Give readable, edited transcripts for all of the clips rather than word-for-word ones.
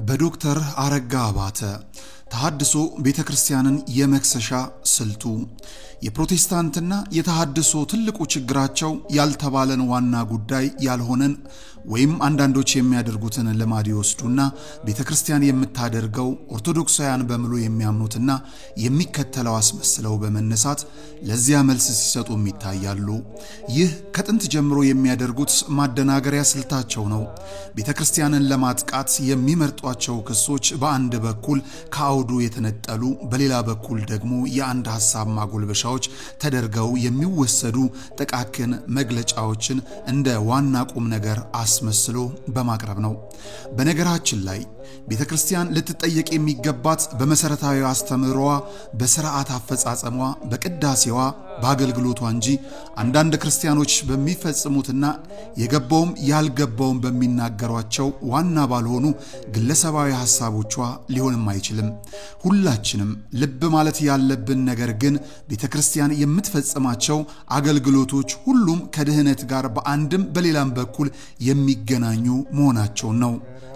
በዶክተር አረጋ አባተ ተሐድሶ ቤተክርስቲያንን የመክሰሻ ስልቱ የፕሮቴስታንትና የተሐድሶ ትልቁ ችግራቸው ያልተባለን ዋና ጉዳይ ያልሆነን ወይም አንዳንዶች የሚያደርጉትን ለማድ ይወስዱና ቤተክርስቲያን የምታደርገው ኦርቶዶክሳውያን በመሉ የሚያምኑትና የሚከተለው አስመስለው በመነሳት ለዚያ መልስ ሲሰጡ ይታያሉ። ይህ ከጥንት ጀምሮ የሚያደርጉት ማደናገሪያ ስልታቸው ነው። ቤተክርስቲያንን ለማጥቃት የሚመርጧቸው ክሶች በአንድ በኩል ከአውዱ የተነጠሉ በሌላ በኩል ደግሞ የአንድ ሐሳብ ማጎልበሻዎች ተደርገው የሚወሰዱ ጥቃቅን መግለጫዎችን እንደ ዋና ቁም ነገር አስመስሎ በማቅረብ ነው። በነገራችን ላይ ቤተክርስቲያን ልትጠየቅ የሚገባት በመሰረታዊ አስተምህሮዋ፣ በሥርዓት አፈጻጸሟ፣ በቅዳሴዋ፣ በአገልግሎቷ እንጂ አንዳንድ ክርስቲያኖች በሚፈጽሙትና የገባውም ያልገባውም በሚናገሯቸው ዋና ባልሆኑ ግለሰባዊ ሐሳቦቿ ሊሆንም አይችልም። ሁላችንም ልብ ማለት ያለብን ነገር ግን ቤተክርስቲያን የምትፈጽማቸው አገልግሎቶች ሁሉም ከድህነት ጋር በአንድም በሌላም በኩል የሚገናኙ መሆናቸው ነው።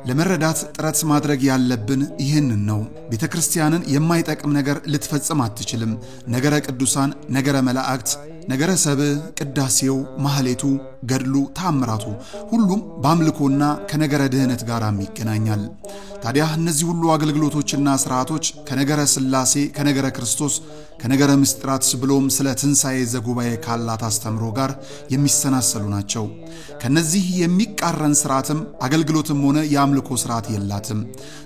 ለመረዳት ጥረት ማድረግ ያለብን ይህንን ነው። ቤተክርስቲያንን የማይጠቅም ነገር ልትፈጽም አትችልም። ነገረ ቅዱሳን፣ ነገረ መላእክት፣ ነገረ ሰብእ፣ ቅዳሴው፣ ማህሌቱ፣ ገድሉ፣ ተአምራቱ ሁሉም በአምልኮና ከነገረ ድህነት ጋር ይገናኛል። ታዲያ እነዚህ ሁሉ አገልግሎቶችና ሥርዓቶች ከነገረ ሥላሴ፣ ከነገረ ክርስቶስ፣ ከነገረ ምስጢራት ብሎም ስለ ትንሣኤ ዘጉባኤ ካላት አስተምሮ ጋር የሚሰናሰሉ ናቸው። ከነዚህ የሚቃረን ሥርዓትም አገልግሎትም ሆነ የአምልኮ ሥርዓት የላትም።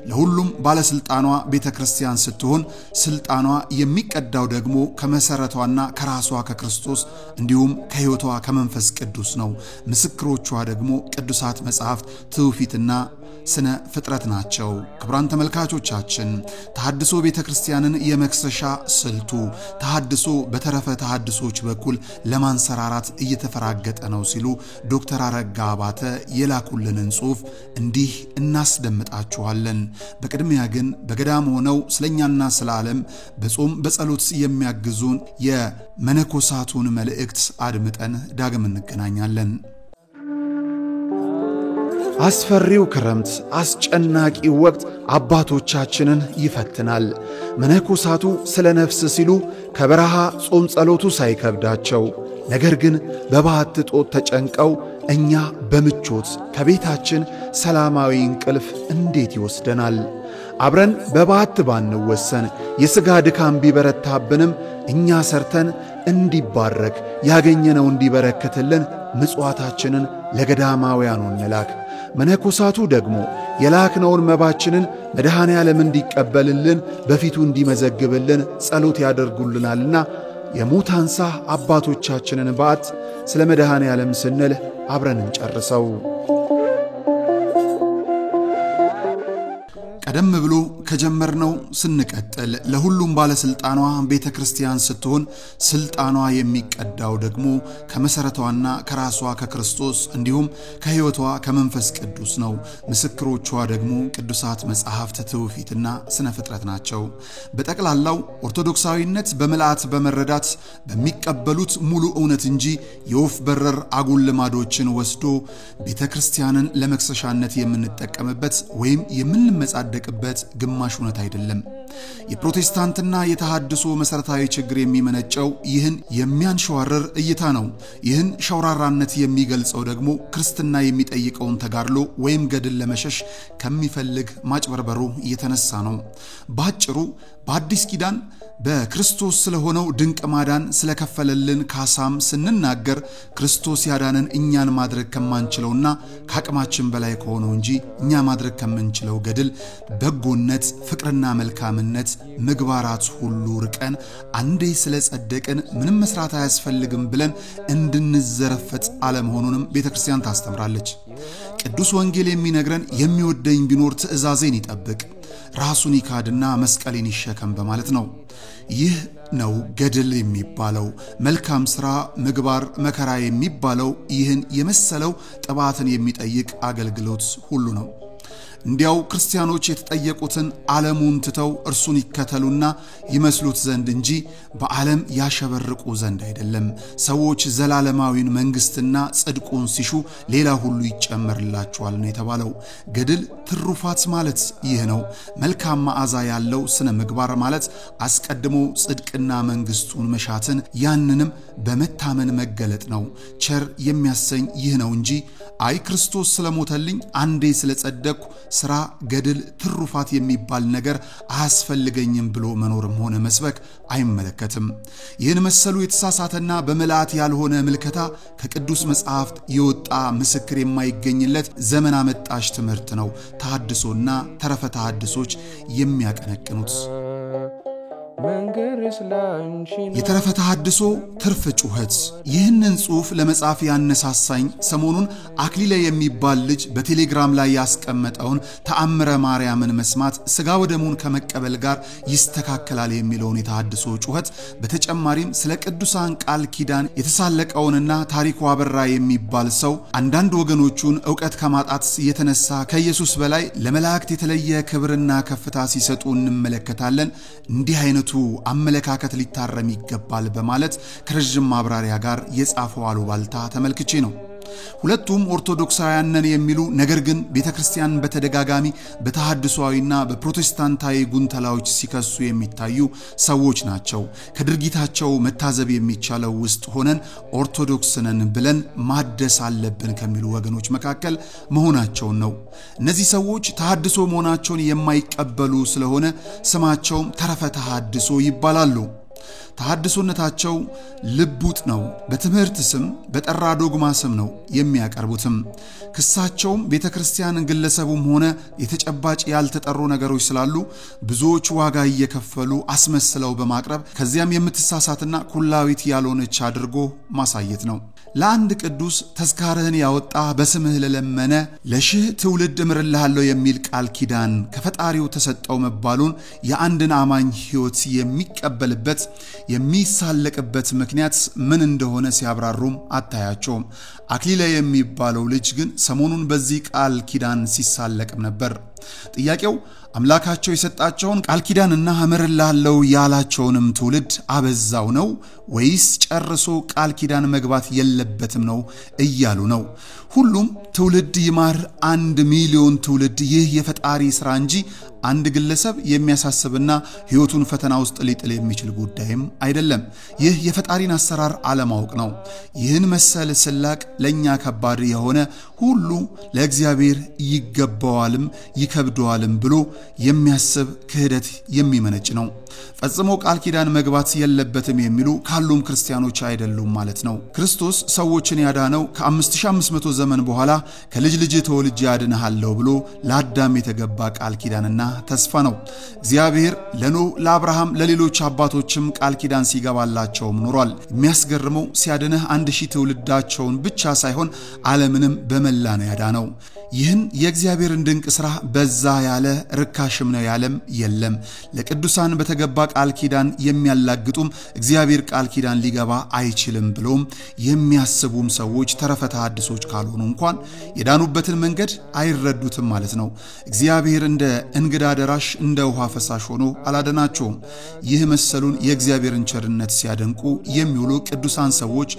ለሁሉም ባለስልጣኗ ቤተክርስቲያን ስትሆን ስልጣኗ የሚቀዳው ደግሞ ከመሰረቷና ከራሷ ከክርስቶስ እንዲሁም ከሕይወቷ ከመንፈስ ቅዱስ ነው። ምስክሮቿ ደግሞ ቅዱሳት መጻሕፍት፣ ትውፊትና ስነ ፍጥረት ናቸው። ክቡራን ተመልካቾቻችን ተሐድሶ ቤተክርስቲያንን የመክሰሻ ስልቱ ተሐድሶ በተረፈ ተሐድሶች በኩል ለማንሰራራት እየተፈራገጠ ነው ሲሉ ዶክተር አረጋ አባተ የላኩልንን ጽሑፍ እንዲህ እናስደምጣችኋለን። በቅድሚያ ግን በገዳም ሆነው ስለኛና ስለ ዓለም በጾም በጸሎት የሚያግዙን የመነኮሳቱን መልእክት አድምጠን ዳግም እንገናኛለን። አስፈሪው ክረምት አስጨናቂ ወቅት አባቶቻችንን ይፈትናል። መነኮሳቱ ስለ ነፍስ ሲሉ ከበረሃ ጾም ጸሎቱ ሳይከብዳቸው ነገር ግን በባዕት ጦት ተጨንቀው እኛ በምቾት ከቤታችን ሰላማዊ እንቅልፍ እንዴት ይወስደናል? አብረን በባዕት ባንወሰን የሥጋ ድካም ቢበረታብንም እኛ ሰርተን እንዲባረክ ያገኘነው እንዲበረከትልን ምጽዋታችንን ለገዳማውያኑ እንላክ። መነኮሳቱ ደግሞ የላክነውን መባችንን መድኃኔ ዓለም እንዲቀበልልን በፊቱ እንዲመዘግብልን ጸሎት ያደርጉልናልና የሙታንሳ አባቶቻችንን በዓት ስለ መድኃኔ ዓለም ስንል አብረን እንጨርሰው። ቀደም ብሎ ከጀመርነው ስንቀጥል ለሁሉም ባለስልጣኗ ቤተክርስቲያን ስትሆን ስልጣኗ የሚቀዳው ደግሞ ከመሰረቷና ከራሷ ከክርስቶስ እንዲሁም ከሕይወቷ ከመንፈስ ቅዱስ ነው። ምስክሮቿ ደግሞ ቅዱሳት መጻሕፍት፣ ትውፊትና ስነ ፍጥረት ናቸው። በጠቅላላው ኦርቶዶክሳዊነት በመልአት በመረዳት በሚቀበሉት ሙሉ እውነት እንጂ የወፍ በረር አጉል ልማዶችን ወስዶ ቤተክርስቲያንን ለመክሰሻነት የምንጠቀምበት ወይም የምንመጻደቅበት ግማሽ እውነት አይደለም። የፕሮቴስታንትና የተሐድሶ መሰረታዊ ችግር የሚመነጨው ይህን የሚያንሸዋርር እይታ ነው። ይህን ሸውራራነት የሚገልጸው ደግሞ ክርስትና የሚጠይቀውን ተጋድሎ ወይም ገድል ለመሸሽ ከሚፈልግ ማጭበርበሩ እየተነሳ ነው። ባጭሩ በአዲስ ኪዳን በክርስቶስ ስለሆነው ድንቅ ማዳን ስለከፈለልን ካሳም ስንናገር ክርስቶስ ያዳነን እኛን ማድረግ ከማንችለውና ከአቅማችን በላይ ከሆነው እንጂ እኛ ማድረግ ከምንችለው ገድል፣ በጎነት፣ ፍቅርና መልካምነት ምግባራት ሁሉ ርቀን አንዴ ስለጸደቅን ምንም መስራት አያስፈልግም ብለን እንድንዘረፈት አለመሆኑንም ቤተክርስቲያን ታስተምራለች። ቅዱስ ወንጌል የሚነግረን የሚወደኝ ቢኖር ትእዛዜን ይጠብቅ፣ ራሱን ይካድና መስቀሌን ይሸከም በማለት ነው። ይህ ነው ገድል የሚባለው። መልካም ሥራ፣ ምግባር፣ መከራ የሚባለው ይህን የመሰለው ጥባትን የሚጠይቅ አገልግሎት ሁሉ ነው። እንዲያው ክርስቲያኖች የተጠየቁትን ዓለሙን ትተው እርሱን ይከተሉና ይመስሉት ዘንድ እንጂ በዓለም ያሸበርቁ ዘንድ አይደለም። ሰዎች ዘላለማዊን መንግስትና ጽድቁን ሲሹ ሌላ ሁሉ ይጨመርላቸዋል ነው የተባለው። ገድል ትሩፋት ማለት ይህ ነው። መልካም መዓዛ ያለው ስነ ምግባር ማለት አስቀድሞ ጽድቅና መንግስቱን መሻትን ያንንም በመታመን መገለጥ ነው። ቸር የሚያሰኝ ይህ ነው እንጂ አይ ክርስቶስ ስለሞተልኝ አንዴ ስለጸደቅኩ ስራ ገድል ትሩፋት የሚባል ነገር አያስፈልገኝም ብሎ መኖርም ሆነ መስበክ አይመለከትም። ይህን መሰሉ የተሳሳተና በመላእት ያልሆነ ምልከታ ከቅዱስ መጽሐፍት የወጣ ምስክር የማይገኝለት ዘመን አመጣሽ ትምህርት ነው ተሐድሶና ተረፈ ተሐድሶች የሚያቀነቅኑት። የተረፈ ተሐድሶ ትርፍ ጩኸት። ይህንን ጽሑፍ ለመጻፍ ያነሳሳኝ ሰሞኑን አክሊለ የሚባል ልጅ በቴሌግራም ላይ ያስቀመጠውን ተአምረ ማርያምን መስማት ስጋ ወደሙን ከመቀበል ጋር ይስተካከላል የሚለውን የተሐድሶ ጩኸት፣ በተጨማሪም ስለ ቅዱሳን ቃል ኪዳን የተሳለቀውንና ታሪኩ አበራ የሚባል ሰው አንዳንድ ወገኖቹን ዕውቀት ከማጣት የተነሳ ከኢየሱስ በላይ ለመላእክት የተለየ ክብርና ከፍታ ሲሰጡ እንመለከታለን። እንዲህ አይነቱ አመለካከት ሊታረም ይገባል በማለት ከረጅም ማብራሪያ ጋር የጻፈው አሉባልታ ተመልክቼ ነው። ሁለቱም ኦርቶዶክሳውያን ነን የሚሉ ነገር ግን ቤተክርስቲያን በተደጋጋሚ በተሐድሶአዊና በፕሮቴስታንታዊ ጉንተላዎች ሲከሱ የሚታዩ ሰዎች ናቸው። ከድርጊታቸው መታዘብ የሚቻለው ውስጥ ሆነን ኦርቶዶክስ ነን ብለን ማደስ አለብን ከሚሉ ወገኖች መካከል መሆናቸውን ነው። እነዚህ ሰዎች ተሐድሶ መሆናቸውን የማይቀበሉ ስለሆነ ስማቸውም ተረፈ ተሐድሶ ይባላሉ። ተሐድሶነታቸው ልቡጥ ነው። በትምህርት ስም በጠራ ዶግማ ስም ነው የሚያቀርቡትም። ክሳቸውም ቤተክርስቲያን ግለሰቡም ሆነ የተጨባጭ ያልተጠሩ ነገሮች ስላሉ ብዙዎች ዋጋ እየከፈሉ አስመስለው በማቅረብ ከዚያም የምትሳሳትና ኩላዊት ያልሆነች አድርጎ ማሳየት ነው። ለአንድ ቅዱስ ተስካርህን ያወጣ በስምህ ለለመነ ለሺህ ትውልድ እምርልሃለሁ የሚል ቃል ኪዳን ከፈጣሪው ተሰጠው መባሉን የአንድን አማኝ ሕይወት የሚቀበልበት የሚሳለቅበት ምክንያት ምን እንደሆነ ሲያብራሩም አታያቸውም። አክሊለ የሚባለው ልጅ ግን ሰሞኑን በዚህ ቃል ኪዳን ሲሳለቅም ነበር። ጥያቄው አምላካቸው የሰጣቸውን ቃል ኪዳንና እምርልሃለሁ ያላቸውንም ትውልድ አበዛው ነው ወይስ ጨርሶ ቃል ኪዳን መግባት የለበትም ነው እያሉ ነው? ሁሉም ትውልድ ይማር 1 ሚሊዮን ትውልድ ይህ የፈጣሪ ሥራ እንጂ አንድ ግለሰብ የሚያሳስብና ሕይወቱን ፈተና ውስጥ ሊጥል የሚችል ጉዳይም አይደለም። ይህ የፈጣሪን አሰራር አለማወቅ ነው። ይህን መሰል ስላቅ ለኛ ከባድ የሆነ ሁሉ ለእግዚአብሔር ይገባዋልም ይከብደዋልም ብሎ የሚያስብ ክህደት የሚመነጭ ነው። ፈጽሞ ቃል ኪዳን መግባት የለበትም የሚሉ ካሉም ክርስቲያኖች አይደሉም ማለት ነው። ክርስቶስ ሰዎችን ያዳነው ከ5500 ዘመን በኋላ ከልጅ ልጅ ተወልጄ ያድንሃለሁ ብሎ ለአዳም የተገባ ቃል ኪዳንና ተስፋ ነው። እግዚአብሔር ለኖህ፣ ለአብርሃም፣ ለሌሎች አባቶችም ቃል ኪዳን ሲገባላቸውም ኖሯል። የሚያስገርመው ሲያድንህ 1000 ትውልዳቸውን ብቻ ሳይሆን ዓለምንም በመላ ነው ያዳነው። ይህን የእግዚአብሔርን ድንቅ ሥራ በዛ ያለ ርካሽም ነው ያለም የለም። ለቅዱሳን በተገባ ቃል ኪዳን የሚያላግጡም እግዚአብሔር ቃል ኪዳን ሊገባ አይችልም ብሎም የሚያስቡም ሰዎች ተረፈ ተሐድሶች ካልሆኑ እንኳን የዳኑበትን መንገድ አይረዱትም ማለት ነው። እግዚአብሔር እንደ እንግዳ ደራሽ እንደ ውሃ ፈሳሽ ሆኖ አላደናቸውም። ይህ መሰሉን የእግዚአብሔርን ቸርነት ሲያደንቁ የሚውሉ ቅዱሳን ሰዎች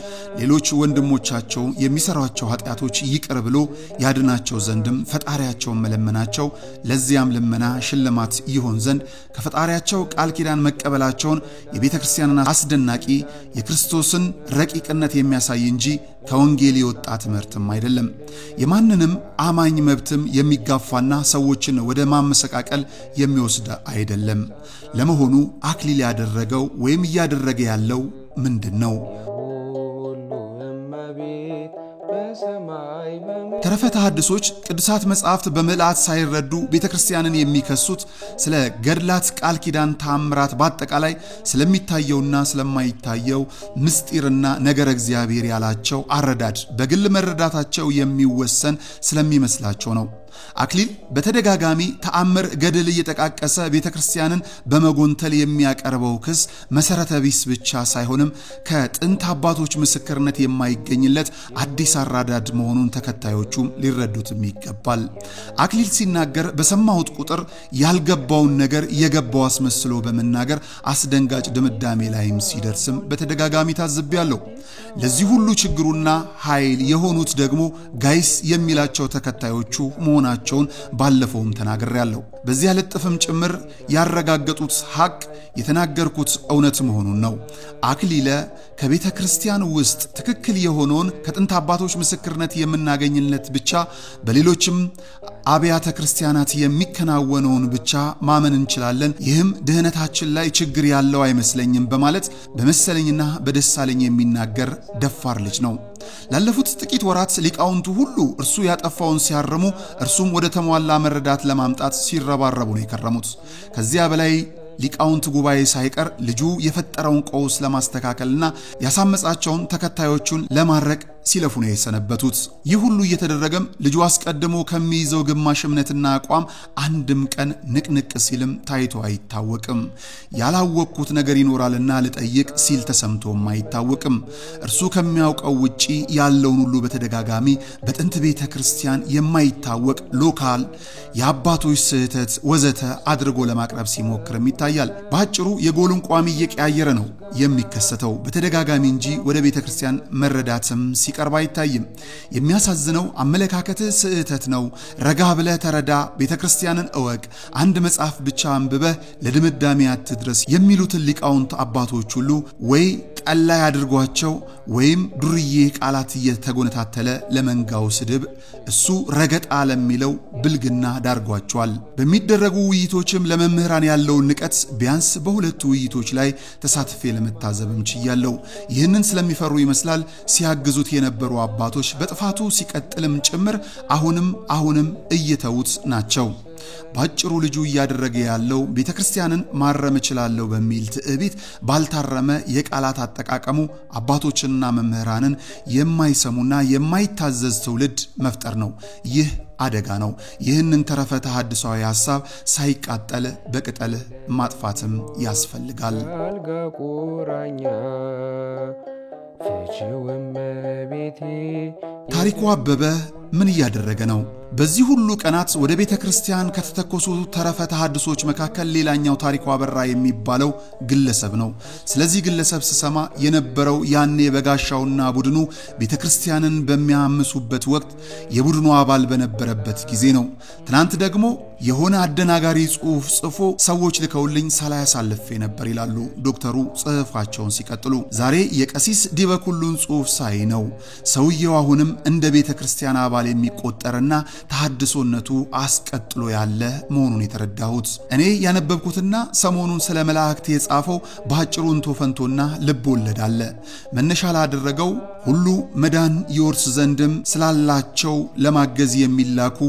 ሌሎች ወንድሞቻቸው የሚሰሯቸው ኃጢአቶች ይቅር ብሎ ያድናቸው ዘንድም ፈጣሪያቸውን መለመናቸው ለዚያም ልመና ሽልማት ይሆን ዘንድ ከፈጣሪያቸው ቃል ኪዳን መቀበላቸውን የቤተክርስቲያንን አስደናቂ የክርስቶስን ረቂቅነት የሚያሳይ እንጂ ከወንጌል የወጣ ትምህርትም አይደለም። የማንንም አማኝ መብትም የሚጋፋና ሰዎችን ወደ ማመሰቃቀል የሚወስድ አይደለም። ለመሆኑ አክሊል ያደረገው ወይም እያደረገ ያለው ምንድነው? ተረፈ ተሐድሶች ቅዱሳት መጻሕፍት በመላእክት ሳይረዱ ቤተክርስቲያንን የሚከሱት ስለ ገድላት ቃል ኪዳን ተአምራት በአጠቃላይ ስለሚታየውና ስለማይታየው ምስጢርና ነገር እግዚአብሔር ያላቸው አረዳድ በግል መረዳታቸው የሚወሰን ስለሚመስላቸው ነው። አክሊል በተደጋጋሚ ተአምር ገድል እየተቃቀሰ ቤተክርስቲያንን በመጎንተል የሚያቀርበው ክስ መሰረተ ቢስ ብቻ ሳይሆንም ከጥንት አባቶች ምስክርነት የማይገኝለት አዲስ አራዳድ መሆኑን ተከታዮቹም ሊረዱትም ይገባል። አክሊል ሲናገር በሰማሁት ቁጥር ያልገባውን ነገር የገባው አስመስሎ በመናገር አስደንጋጭ ድምዳሜ ላይም ሲደርስም በተደጋጋሚ ታዝቤያለሁ። ለዚህ ሁሉ ችግሩና ኃይል የሆኑት ደግሞ ጋይስ የሚላቸው ተከታዮቹ መሆናቸውን ባለፈውም ተናግሬያለሁ። በዚህ ልጥፍም ጭምር ያረጋገጡት ሐቅ የተናገርኩት እውነት መሆኑን ነው። አክሊለ ከቤተ ክርስቲያን ውስጥ ትክክል የሆነውን ከጥንት አባቶች ምስክርነት የምናገኝለት ብቻ በሌሎችም አብያተ ክርስቲያናት የሚከናወነውን ብቻ ማመን እንችላለን፣ ይህም ድህነታችን ላይ ችግር ያለው አይመስለኝም በማለት በመሰለኝና በደሳለኝ የሚናገር ደፋር ልጅ ነው። ላለፉት ጥቂት ወራት ሊቃውንቱ ሁሉ እርሱ ያጠፋውን ሲያርሙ እርሱም ወደ ተሟላ መረዳት ለማምጣት ሲረባረቡ ነው የከረሙት። ከዚያ በላይ ሊቃውንት ጉባኤ ሳይቀር ልጁ የፈጠረውን ቀውስ ለማስተካከልና ያሳመጻቸውን ተከታዮቹን ለማረቅ ሲለፉ ነው የሰነበቱት። ይህ ሁሉ እየተደረገም ልጁ አስቀድሞ ከሚይዘው ግማሽ እምነትና አቋም አንድም ቀን ንቅንቅ ሲልም ታይቶ አይታወቅም። ያላወቅኩት ነገር ይኖራልና ልጠይቅ ሲል ተሰምቶም አይታወቅም። እርሱ ከሚያውቀው ውጪ ያለውን ሁሉ በተደጋጋሚ በጥንት ቤተ ክርስቲያን የማይታወቅ ሎካል የአባቶች ስህተት ወዘተ አድርጎ ለማቅረብ ሲሞክርም ይታያል። በአጭሩ የጎሉን ቋሚ እየቀያየረ ነው የሚከሰተው በተደጋጋሚ እንጂ ወደ ቤተ ክርስቲያን መረዳትም ሲቀርብ አይታይም። የሚያሳዝነው አመለካከትህ ስህተት ነው፣ ረጋ ብለህ ተረዳ፣ ቤተ ክርስቲያንን እወቅ፣ አንድ መጽሐፍ ብቻ አንብበህ ለድምዳሜ አትድረስ የሚሉትን ሊቃውንት አባቶች ሁሉ ወይ ቀላይ አድርጓቸው ወይም ዱርዬ ቃላት እየተጎነታተለ ለመንጋው ስድብ እሱ ረገጣ ለሚለው ብልግና ዳርጓቸዋል። በሚደረጉ ውይይቶችም ለመምህራን ያለውን ንቀት ቢያንስ በሁለቱ ውይይቶች ላይ ተሳትፌ ለመታዘብም ችያለሁ። ይህንን ስለሚፈሩ ይመስላል ሲያግዙት የነበሩ አባቶች በጥፋቱ ሲቀጥልም ጭምር አሁንም እየተውት ናቸው። ባጭሩ ልጁ እያደረገ ያለው ቤተክርስቲያንን ማረም ይችላልው በሚል ትዕቢት ባልታረመ የቃላት አጠቃቀሙ አባቶችንና መምህራንን የማይሰሙና የማይታዘዝ ትውልድ መፍጠር ነው። ይህ አደጋ ነው። ይህንን ተረፈ ተሐድሳዊ ሐሳብ ሳይቃጠል በቅጠል ማጥፋትም ያስፈልጋል። ታሪኩ አበበ ምን እያደረገ ነው? በዚህ ሁሉ ቀናት ወደ ቤተ ክርስቲያን ከተተኮሱ ተረፈ ተሐድሶች መካከል ሌላኛው ታሪኩ አበራ የሚባለው ግለሰብ ነው። ስለዚህ ግለሰብ ስሰማ የነበረው ያኔ በጋሻውና ቡድኑ ቤተ ክርስቲያንን በሚያምሱበት ወቅት የቡድኑ አባል በነበረበት ጊዜ ነው። ትናንት ደግሞ የሆነ አደናጋሪ ጽሑፍ ጽፎ ሰዎች ልከውልኝ ሳላያሳልፌ ነበር ይላሉ ዶክተሩ ጽሑፋቸውን ሲቀጥሉ። ዛሬ የቀሲስ ዲበኩሉን ጽሑፍ ሳይ ነው ሰውየው አሁንም እንደ ቤተ ክርስቲያን አባል የሚቆጠርና ተሐድሶነቱ አስቀጥሎ ያለ መሆኑን የተረዳሁት። እኔ ያነበብኩትና ሰሞኑን ስለ መላእክት የጻፈው ባጭሩ እንቶፈንቶና ልብ ወለድ አለ። መነሻ ላደረገው ሁሉ መዳን ይወርስ ዘንድም ስላላቸው ለማገዝ የሚላኩ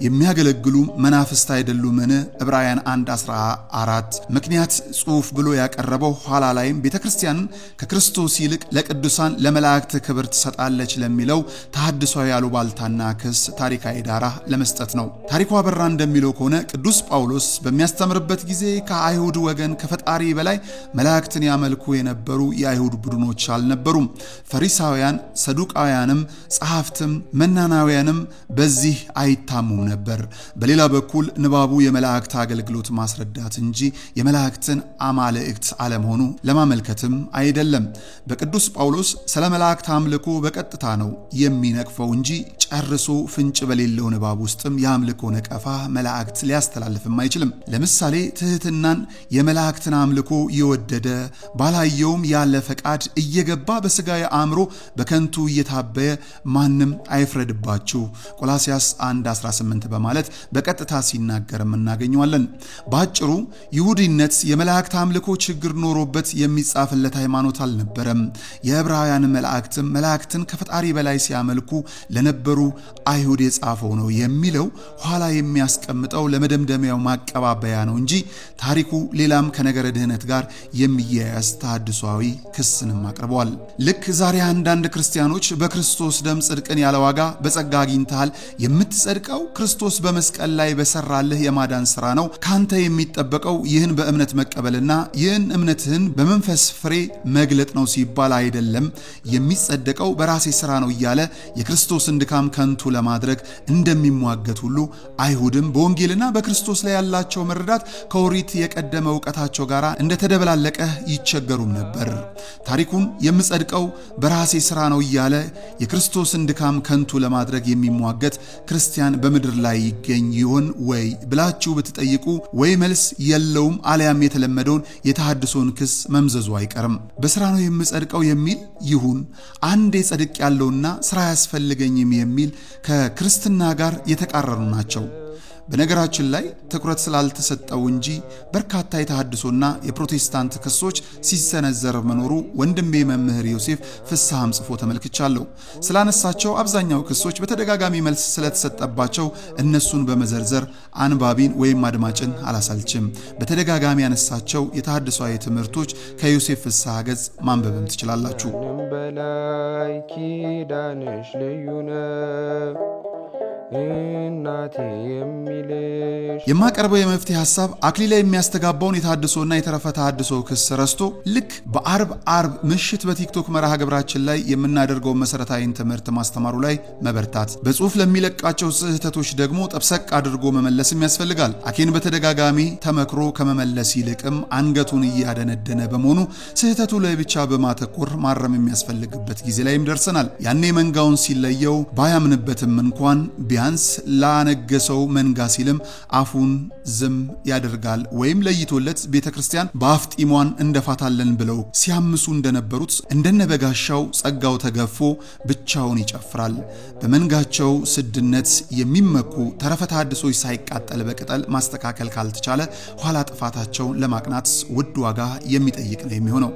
የሚያገለግሉ መናፍስት አይደሉምን? ዕብራውያን 1:14 ምክንያት ጽሑፍ ብሎ ያቀረበው ኋላ ላይም ቤተክርስቲያንን ከክርስቶስ ይልቅ ለቅዱሳን ለመላእክት ክብር ትሰጣለች ለሚለው ተሐድሶዊ ያሉባልታና ክስ ታሪካዊ ዳራ ለመስጠት ነው። ታሪኩ አበራ እንደሚለው ከሆነ ቅዱስ ጳውሎስ በሚያስተምርበት ጊዜ ከአይሁድ ወገን ከፈጣሪ በላይ መላእክትን ያመልኩ የነበሩ የአይሁድ ቡድኖች አልነበሩም። ፈሪሳውያን፣ ሰዱቃውያንም፣ ጸሐፍትም መናናውያንም በዚህ አይታሙም ነበር። በሌላ በኩል ንባቡ የመላእክት አገልግሎት ማስረዳት እንጂ የመላእክትን አማልክት አለመሆኑ ለማመልከትም አይደለም። በቅዱስ ጳውሎስ ስለ መላእክት አምልኮ በቀጥታ ነው የሚነቅፈው እንጂ ጨርሶ ፍንጭ በሌለው ንባብ ውስጥም የአምልኮ ነቀፋ መላእክት ሊያስተላልፍም አይችልም። ለምሳሌ ትህትናን የመላእክትን አምልኮ የወደደ ባላየውም ያለ ፈቃድ እየገባ በስጋዊ አእምሮ በከንቱ እየታበየ ማንም አይፍረድባችሁ ቆላስያስ 1:18 በማለት በቀጥታ ሲናገርም እናገኘዋለን። ባጭሩ ይሁዲነት የመላእክት አምልኮ ችግር ኖሮበት የሚጻፍለት ሃይማኖት አልነበረም። የዕብራውያን መላእክትን ከፈጣሪ በላይ ሲያመልኩ ለነበሩ አይሁድ የጻፈው ነው የሚለው ኋላ የሚያስቀምጠው ለመደምደሚያው ማቀባበያ ነው እንጂ ታሪኩ ሌላም ከነገረ ድህነት ጋር የሚያያዝ ተሐድሶአዊ ክስንም አቅርበዋል። ልክ ዛሬ አንዳንድ ክርስቲያኖች በክርስቶስ ደም ጽድቅን ያለ ዋጋ በጸጋ አግኝተሃል፣ የምትጸድቀው ክርስቶስ በመስቀል ላይ በሰራልህ የማዳን ሥራ ነው፣ ካንተ የሚጠበቀው ይህን በእምነት መቀበልና ይህን እምነትህን በመንፈስ ፍሬ መግለጥ ነው ሲባል አይደለም፣ የሚጸደቀው በራሴ ሥራ ነው እያለ የክርስቶስን ድካም ከንቱ ለማድረግ እንደሚሟገት ሁሉ አይሁድም በወንጌልና በክርስቶስ ላይ ያላቸው መረዳት ከኦሪት የቀደመ ዕውቀታቸው ጋር እንደተደበላለቀ ይቸገሩም ነበር። ታሪኩን የምጸድቀው በራሴ ሥራ ነው እያለ የክርስቶስን ድካም ከንቱ ለማድረግ የሚሟገት ክርስቲያን በምድር ላይ ይገኝ ይሆን ወይ ብላችሁ ብትጠይቁ ወይ መልስ የለውም አልያም የተለመደውን የተሐድሶን ክስ መምዘዙ አይቀርም። በሥራ ነው የምጸድቀው የሚል ይሁን አንዴ ጸድቅ ያለውና ሥራ ያስፈልገኝም የሚል ከክርስትና ጋር የተቃረኑ ናቸው። በነገራችን ላይ ትኩረት ስላልተሰጠው እንጂ በርካታ የተሐድሶና የፕሮቴስታንት ክሶች ሲሰነዘር መኖሩ ወንድሜ መምህር ዮሴፍ ፍስሐም ጽፎ ተመልክቻለሁ። ስላነሳቸው አብዛኛው ክሶች በተደጋጋሚ መልስ ስለተሰጠባቸው እነሱን በመዘርዘር አንባቢን ወይም አድማጭን አላሳልችም። በተደጋጋሚ ያነሳቸው የተሐድሶአዊ ትምህርቶች ከዮሴፍ ፍስሐ ገጽ ማንበብም ትችላላችሁ። በላይ ኪዳንሽ ልዩ ነው እናቴ የሚልሽ የማቀርበው የመፍትሄ ሐሳብ አክሊላ የሚያስተጋባውን የተሐድሶና የተረፈ ተሐድሶ ክስ ረስቶ ልክ በአርብ ምሽት በቲክቶክ መርሃ ግብራችን ላይ የምናደርገው መሰረታዊ ትምህርት ማስተማሩ ላይ መበርታት፣ በጽሁፍ ለሚለቃቸው ስህተቶች ደግሞ ጠብሰቅ አድርጎ መመለስም ያስፈልጋል። አኬን በተደጋጋሚ ተመክሮ ከመመለስ ይልቅም አንገቱን እያደነደነ በመሆኑ ስህተቱ ላይ ብቻ በማተኮር ማረም የሚያስፈልግበት ጊዜ ላይም ደርሰናል። ያኔ መንጋውን ሲለየው ባያምንበትም እንኳን ቢያንስ ላነገሰው መንጋ ሲልም አፉን ዝም ያደርጋል ወይም ለይቶለት ቤተክርስቲያን በአፍጢሟን እንደፋታለን ብለው ሲያምሱ እንደነበሩት እንደነበጋሻው ጸጋው ተገፎ ብቻውን ይጨፍራል። በመንጋቸው ስድነት የሚመኩ ተረፈ ተሐድሶች ሳይቃጠል በቅጠል ማስተካከል ካልተቻለ ኋላ ጥፋታቸውን ለማቅናት ውድ ዋጋ የሚጠይቅ ነው የሚሆነው።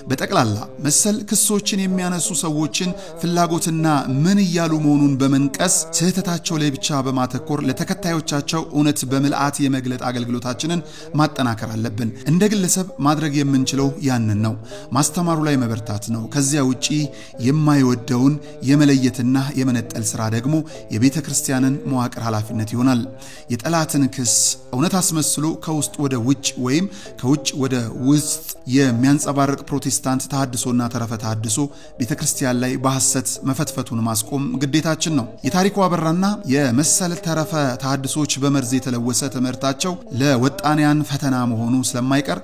በጠቅላላ መሰል ክሶችን የሚያነሱ ሰዎችን ፍላጎትና ምን እያሉ መሆኑን በመንቀስ ስህተታቸው ላይ ብቻ በማተኮር ለተከታዮቻቸው እውነት በመልአት የመግለጥ አገልግሎታችንን ማጠናከር አለብን። እንደ ግለሰብ ማድረግ የምንችለው ያንን ነው። ማስተማሩ ላይ መበርታት ነው። ከዚያ ውጪ የማይወደውን የመለየትና የመነጠል ሥራ ደግሞ የቤተክርስቲያንን መዋቅር ኃላፊነት ይሆናል። የጠላትን ክስ እውነት አስመስሎ ከውስጥ ወደ ውጭ ወይም ከውጭ ወደ ውስጥ የሚያንጸባርቅ ፕሮቴስታንት ተሐድሶና ተረፈ ተሐድሶ ቤተክርስቲያን ላይ በሐሰት መፈትፈቱን ማስቆም ግዴታችን ነው። የታሪኩ አበራና የመሰል ተረፈ ተሐድሶች በመርዝ የተለወሰ ትምህርታቸው ለወጣንያን ፈተና መሆኑ ስለማይቀር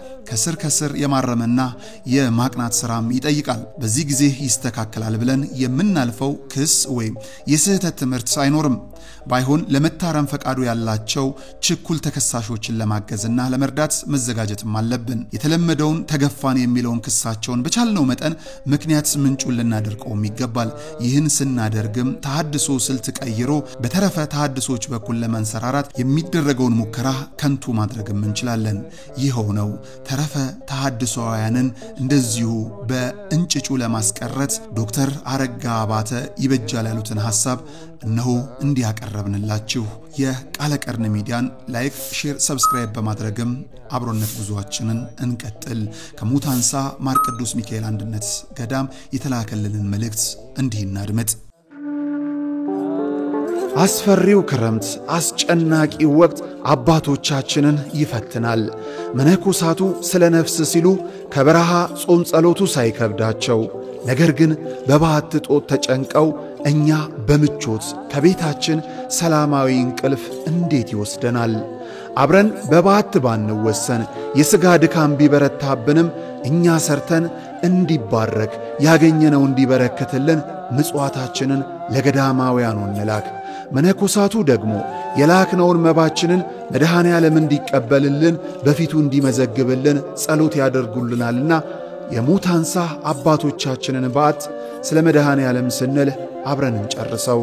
ከስር የማረምና የማቅናት ሥራም ይጠይቃል። በዚህ ጊዜ ይስተካከላል ብለን የምናልፈው ክስ ወይም የስህተት ትምህርት አይኖርም። ባይሆን ለመታረም ፈቃዱ ያላቸው ችኩል ተከሳሾችን ለማገዝና ለመርዳት መዘጋጀትም አለብን። የተለመደውን ተገፋን የሚለውን ክሳቸውን በቻልነው መጠን ምክንያት ምንጩን ልናደርቀውም ይገባል። ይህን ስናደርግም ተሐድሶ ስልት ቀይሮ በተረፈ ተሐድሶች በኩል ለመንሰራራት የሚደረገውን ሙከራ ከንቱ ማድረግም እንችላለን። ይኸው ነው ተረፈ ተሐድሶያንን እንደዚሁ በእንጭጩ ለማስቀረት ዶክተር አረጋ አባተ ይበጃል ያሉትን ሐሳብ እነሆ እንዲያቀርብንላችሁ የቃለ ቀርን ሚዲያን ላይክ፣ ሼር፣ ሰብስክራይብ በማድረግም አብሮነት ጉዟችንን እንቀጥል። ከሙታንሳ ማር ቅዱስ ሚካኤል አንድነት ገዳም የተላከልንን መልእክት እንዲህ እናድምጥ። አስፈሪው ክረምት አስጨናቂ ወቅት አባቶቻችንን ይፈትናል። መነኮሳቱ ስለ ነፍስ ሲሉ ከበረሃ ጾም ጸሎቱ ሳይከብዳቸው ነገር ግን በባህት ጦት ተጨንቀው እኛ በምቾት ከቤታችን ሰላማዊ እንቅልፍ እንዴት ይወስደናል? አብረን በባህት ባንወሰን የሥጋ ድካም ቢበረታብንም እኛ ሰርተን እንዲባረክ ያገኘነው እንዲበረከትልን ምጽዋታችንን ለገዳማውያኑ እንላክ። መነኮሳቱ ደግሞ የላክነውን መባችንን መድኃኔ ዓለም እንዲቀበልልን በፊቱ እንዲመዘግብልን ጸሎት ያደርጉልናልና የሙታንሳ አባቶቻችንን በዓት ስለ መድኃኔ ዓለም ስንል አብረን እንጨርሰው።